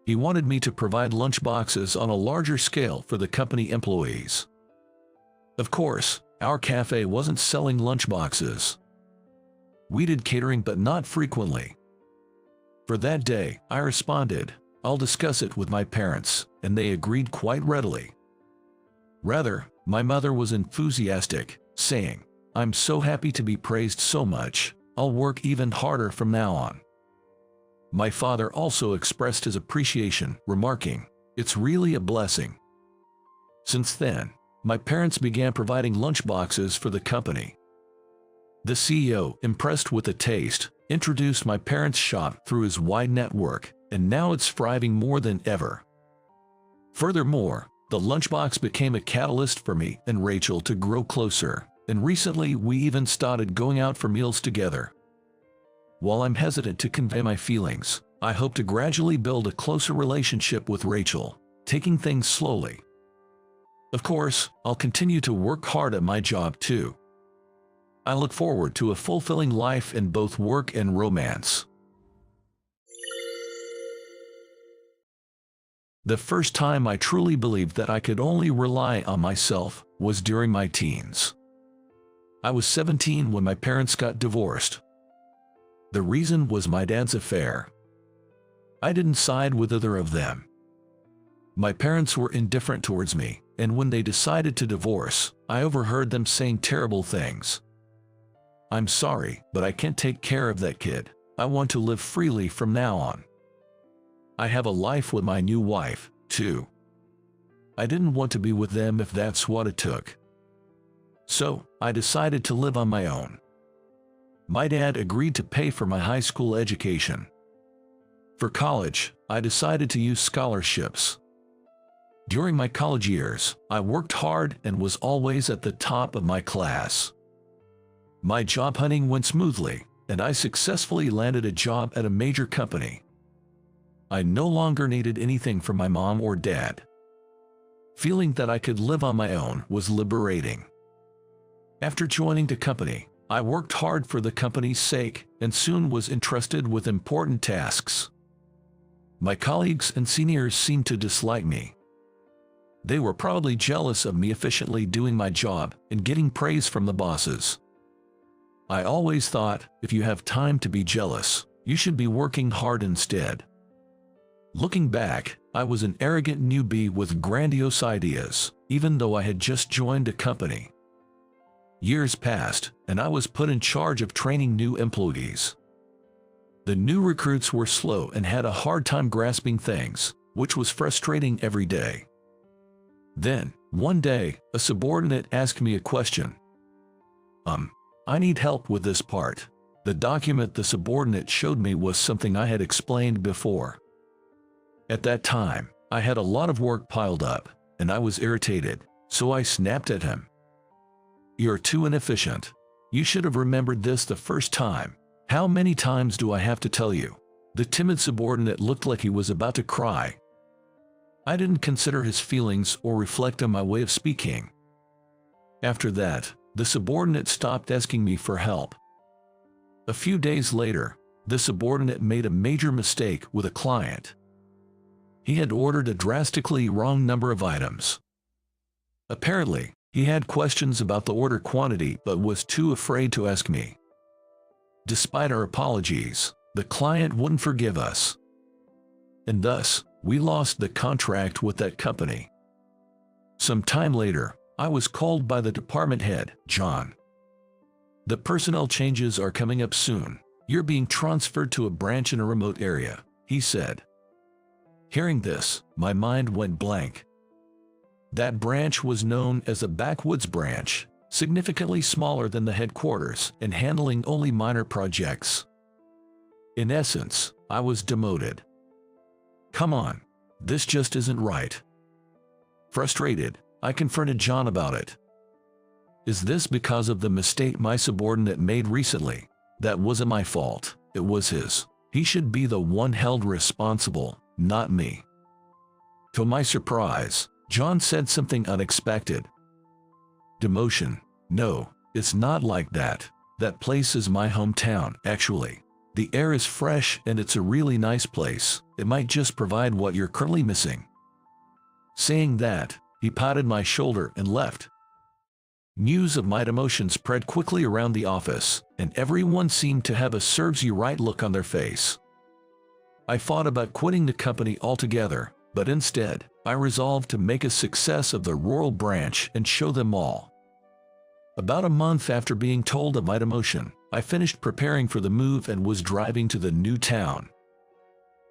He wanted me to provide lunchboxes on a larger scale for the company employees. Of course, our cafe wasn't selling lunchboxes. We did catering, but not frequently. For that day, I responded, "I'll discuss it with my parents," and they agreed quite readily. Rather, my mother was enthusiastic, saying, "I'm so happy to be praised so much. I'll work even harder from now on." My father also expressed his appreciation, remarking, "It's really a blessing." Since then, my parents began providing lunchboxes for the company. The CEO, impressed with the taste, introduced my parents' shop through his wide network, and now it's thriving more than ever. Furthermore, the lunchbox became a catalyst for me and Rachel to grow closer, and recently we even started going out for meals together. While I'm hesitant to convey my feelings, I hope to gradually build a closer relationship with Rachel, taking things slowly. Of course, I'll continue to work hard at my job too. I look forward to a fulfilling life in both work and romance. The first time I truly believed that I could only rely on myself was during my teens. I was 17 when my parents got divorced. The reason was my dad's affair. I didn't side with either of them. My parents were indifferent towards me, and when they decided to divorce, I overheard them saying terrible things. "I'm sorry, but I can't take care of that kid. I want to live freely from now on. I have a life with my new wife, too. I didn't want to be with them if that's what it took. So, I decided to live on my own." My dad agreed to pay for my high school education. For college, I decided to use scholarships. During my college years, I worked hard and was always at the top of my class. My job hunting went smoothly, and I successfully landed a job at a major company. I no longer needed anything from my mom or dad. Feeling that I could live on my own was liberating. After joining the company, I worked hard for the company's sake and soon was entrusted with important tasks. My colleagues and seniors seemed to dislike me. They were probably jealous of me efficiently doing my job and getting praise from the bosses. I always thought, if you have time to be jealous, you should be working hard instead. Looking back, I was an arrogant newbie with grandiose ideas, even though I had just joined a company. Years passed, and I was put in charge of training new employees. The new recruits were slow and had a hard time grasping things, which was frustrating every day. Then, one day, a subordinate asked me a question. I need help with this part." The document the subordinate showed me was something I had explained before. At that time, I had a lot of work piled up, and I was irritated, so I snapped at him. "You're too inefficient. You should have remembered this the first time. How many times do I have to tell you?" The timid subordinate looked like he was about to cry. I didn't consider his feelings or reflect on my way of speaking. After that, the subordinate stopped asking me for help. A few days later, the subordinate made a major mistake with a client. He had ordered a drastically wrong number of items. Apparently, he had questions about the order quantity but was too afraid to ask me. Despite our apologies, the client wouldn't forgive us. And thus, we lost the contract with that company. Some time later, I was called by the department head, John. "The personnel changes are coming up soon. You're being transferred to a branch in a remote area," he said. Hearing this, my mind went blank. That branch was known as a backwoods branch, significantly smaller than the headquarters and handling only minor projects. In essence, I was demoted. Come on, this just isn't right. Frustrated, I confronted John about it. "Is this because of the mistake my subordinate made recently?" "That wasn't my fault, it was his. He should be the one held responsible, not me." To my surprise, John said something unexpected. "Demotion? No, it's not like that. That place is my hometown, actually. The air is fresh and it's a really nice place. It might just provide what you're currently missing." Saying that, he patted my shoulder and left. News of my demotion spread quickly around the office, and everyone seemed to have a serves-you-right look on their face. I thought about quitting the company altogether, but instead, I resolved to make a success of the rural branch and show them all. About a month after being told of my demotion, I finished preparing for the move and was driving to the new town.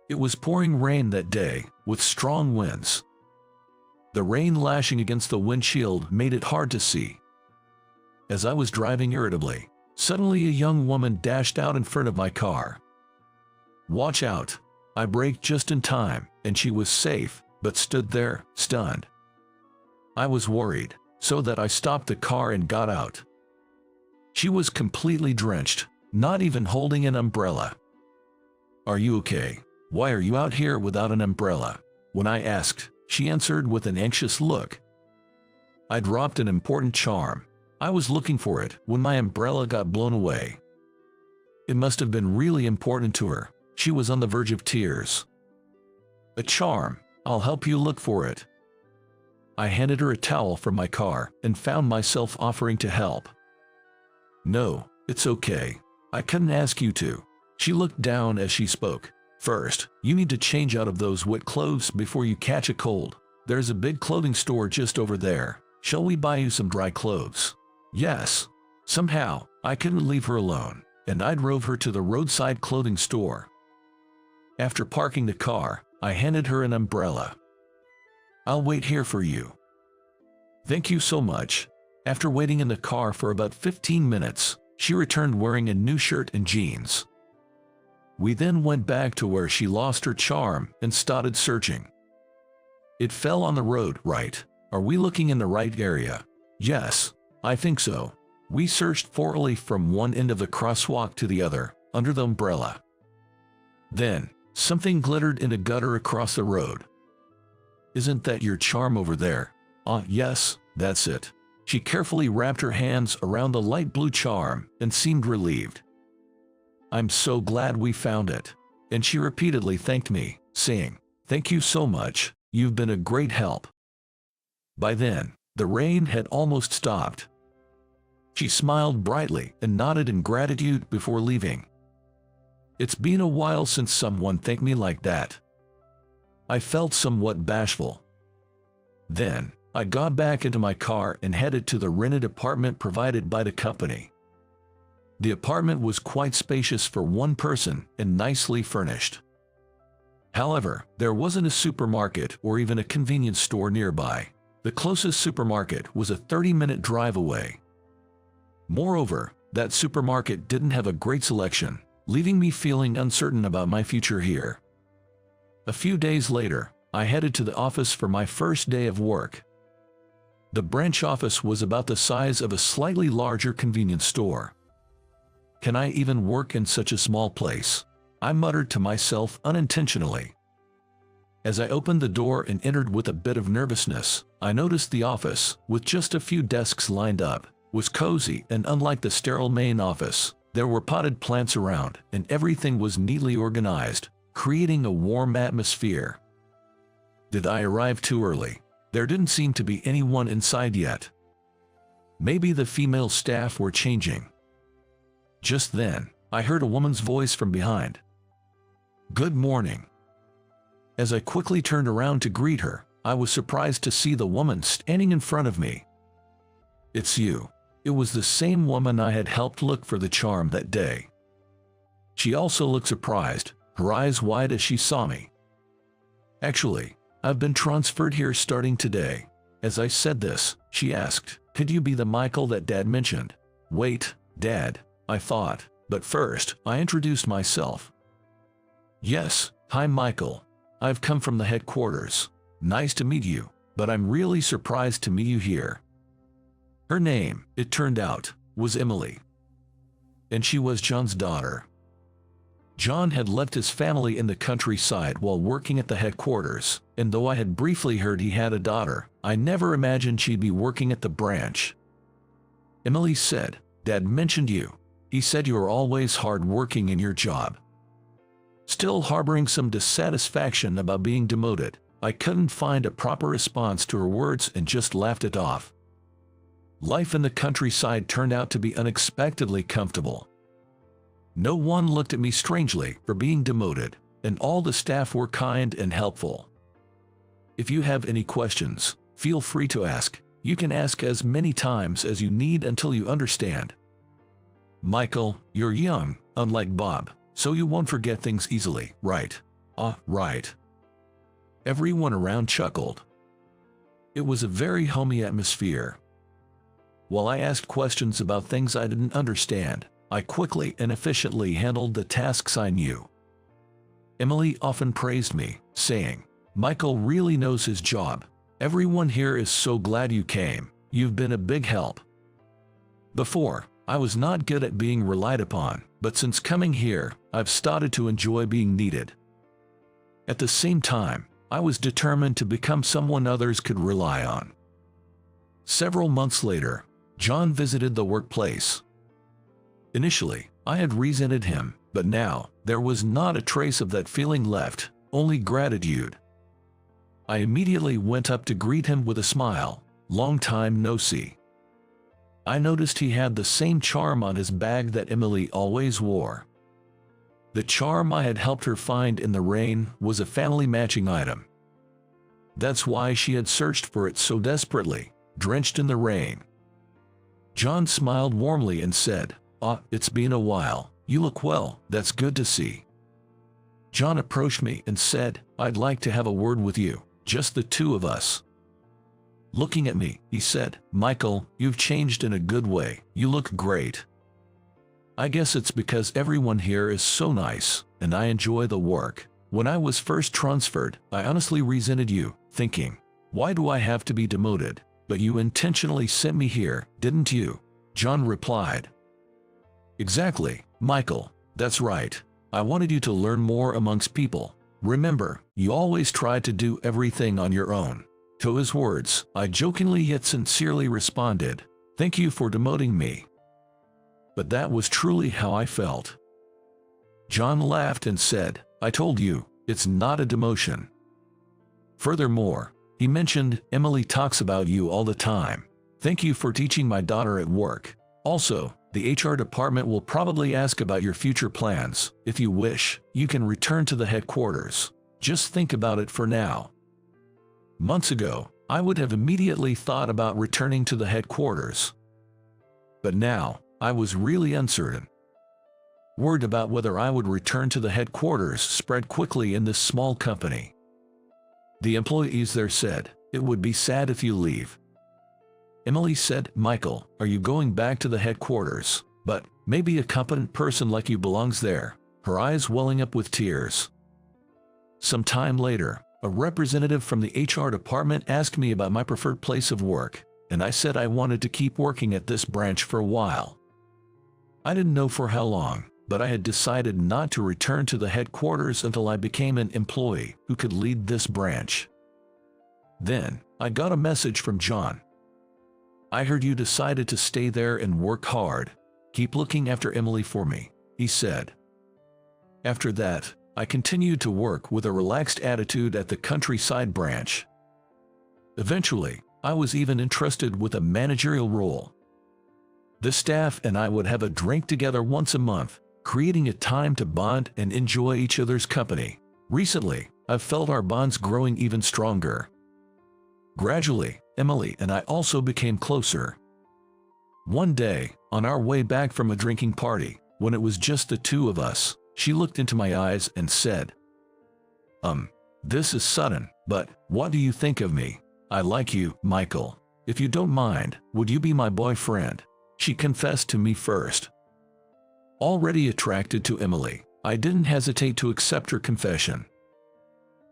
It was pouring rain that day, with strong winds. The rain lashing against the windshield made it hard to see. As I was driving irritably, suddenly a young woman dashed out in front of my car. "Watch out!" I braked just in time, and she was safe, but stood there, stunned. I was worried, so that I stopped the car and got out. She was completely drenched, not even holding an umbrella. "Are you okay? Why are you out here without an umbrella?" When I asked, she answered with an anxious look. I dropped an important charm. I was looking for it when my umbrella got blown away. It must have been really important to her. She was on the verge of tears. "A charm. I'll help you look for it." I handed her a towel from my car and found myself offering to help. "No, it's okay. I couldn't ask you to." She looked down as she spoke. "First, you need to change out of those wet clothes before you catch a cold. There's a big clothing store just over there. Shall we buy you some dry clothes?" Yes. Somehow, I couldn't leave her alone, and I drove her to the roadside clothing store. After parking the car, I handed her an umbrella. "I'll wait here for you." "Thank you so much." After waiting in the car for about 15 minutes, she returned wearing a new shirt and jeans. We then went back to where she lost her charm and started searching. "It fell on the road, right? Are we looking in the right area?" "Yes, I think so." We searched thoroughly from one end of the crosswalk to the other, under the umbrella. Then, something glittered in a gutter across the road. "Isn't that your charm over there?" Yes, that's it." She carefully wrapped her hands around the light blue charm and seemed relieved. "I'm so glad we found it." And she repeatedly thanked me, saying, "Thank you so much, you've been a great help." By then, the rain had almost stopped. She smiled brightly and nodded in gratitude before leaving. It's been a while since someone thanked me like that. I felt somewhat bashful. Then, I got back into my car and headed to the rented apartment provided by the company. The apartment was quite spacious for one person and nicely furnished. However, there wasn't a supermarket or even a convenience store nearby. The closest supermarket was a 30-minute drive away. Moreover, that supermarket didn't have a great selection, leaving me feeling uncertain about my future here. A few days later, I headed to the office for my first day of work. The branch office was about the size of a slightly larger convenience store. "Can I even work in such a small place?" I muttered to myself unintentionally. As I opened the door and entered with a bit of nervousness, I noticed the office, with just a few desks lined up, was cozy, and unlike the sterile main office, there were potted plants around and everything was neatly organized, creating a warm atmosphere. Did I arrive too early? There didn't seem to be anyone inside yet. Maybe the female staff were changing. Just then, I heard a woman's voice from behind. "Good morning." As I quickly turned around to greet her, I was surprised to see the woman standing in front of me. "It's you." It was the same woman I had helped look for the charm that day. She also looked surprised, her eyes wide as she saw me. "Actually, I've been transferred here starting today." As I said this, she asked, "Could you be the Michael that Dad mentioned?" "Wait, Dad," I thought, but first, I introduced myself. "Yes, hi Michael. I've come from the headquarters. Nice to meet you, but I'm really surprised to meet you here." Her name, it turned out, was Emily. And she was John's daughter. John had left his family in the countryside while working at the headquarters, and though I had briefly heard he had a daughter, I never imagined she'd be working at the branch. Emily said, "Dad mentioned you. He said you are always hard working in your job." Still harboring some dissatisfaction about being demoted, I couldn't find a proper response to her words and just laughed it off. Life in the countryside turned out to be unexpectedly comfortable. No one looked at me strangely for being demoted, and all the staff were kind and helpful. If you have any questions, feel free to ask. You can ask as many times as you need until you understand. "Michael, you're young, unlike Bob, so you won't forget things easily, right?" Right." Everyone around chuckled. It was a very homey atmosphere. While I asked questions about things I didn't understand, I quickly and efficiently handled the tasks I knew. Emily often praised me, saying, "Michael really knows his job. Everyone here is so glad you came. You've been a big help." Before, I was not good at being relied upon, but since coming here, I've started to enjoy being needed. At the same time, I was determined to become someone others could rely on. Several months later, John visited the workplace. Initially, I had resented him, but now, there was not a trace of that feeling left, only gratitude. I immediately went up to greet him with a smile. Long time no see. I noticed he had the same charm on his bag that Emily always wore. The charm I had helped her find in the rain was a family matching item. That's why she had searched for it so desperately, drenched in the rain. John smiled warmly and said, "Ah, it's been a while. You look well, that's good to see." John approached me and said, "I'd like to have a word with you, just the two of us." Looking at me, he said, "Michael, you've changed in a good way. You look great. I guess it's because everyone here is so nice, and I enjoy the work. When I was first transferred, I honestly resented you, thinking, why do I have to be demoted? But you intentionally sent me here, didn't you?" John replied. "Exactly, Michael, that's right. I wanted you to learn more amongst people. Remember, you always tried to do everything on your own." To his words, I jokingly yet sincerely responded, "Thank you for demoting me." But that was truly how I felt. John laughed and said, "I told you, it's not a demotion." Furthermore, he mentioned, "Emily talks about you all the time. Thank you for teaching my daughter at work. Also, the HR department will probably ask about your future plans. If you wish, you can return to the headquarters. Just think about it for now." Months ago, I would have immediately thought about returning to the headquarters. But now, I was really uncertain. Word about whether I would return to the headquarters spread quickly in this small company. The employees there said, "It would be sad if you leave." Emily said, "Michael, are you going back to the headquarters? But maybe a competent person like you belongs there," her eyes welling up with tears. Some time later, a representative from the HR department asked me about my preferred place of work, and I said I wanted to keep working at this branch for a while. I didn't know for how long, but I had decided not to return to the headquarters until I became an employee who could lead this branch. Then, I got a message from John. "I heard you decided to stay there and work hard. Keep looking after Emily for me," he said. After that, I continued to work with a relaxed attitude at the countryside branch. Eventually, I was even entrusted with a managerial role. The staff and I would have a drink together once a month, creating a time to bond and enjoy each other's company. Recently, I've felt our bonds growing even stronger. Gradually, Emily and I also became closer. One day, on our way back from a drinking party, when it was just the two of us, she looked into my eyes and said, This is sudden, but what do you think of me? I like you, Michael. If you don't mind, would you be my boyfriend?" She confessed to me first. Already attracted to Emily, I didn't hesitate to accept her confession.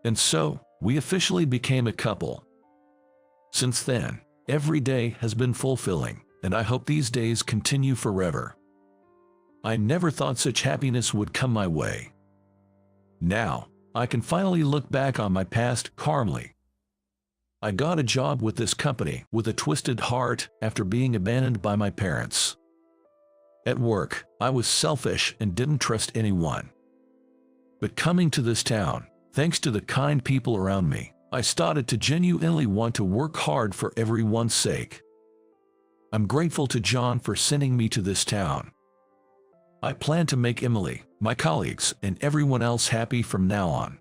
And so, we officially became a couple. Since then, every day has been fulfilling, and I hope these days continue forever. I never thought such happiness would come my way. Now, I can finally look back on my past calmly. I got a job with this company with a twisted heart after being abandoned by my parents. At work, I was selfish and didn't trust anyone. But coming to this town, thanks to the kind people around me, I started to genuinely want to work hard for everyone's sake. I'm grateful to John for sending me to this town. I plan to make Emily, my colleagues, and everyone else happy from now on.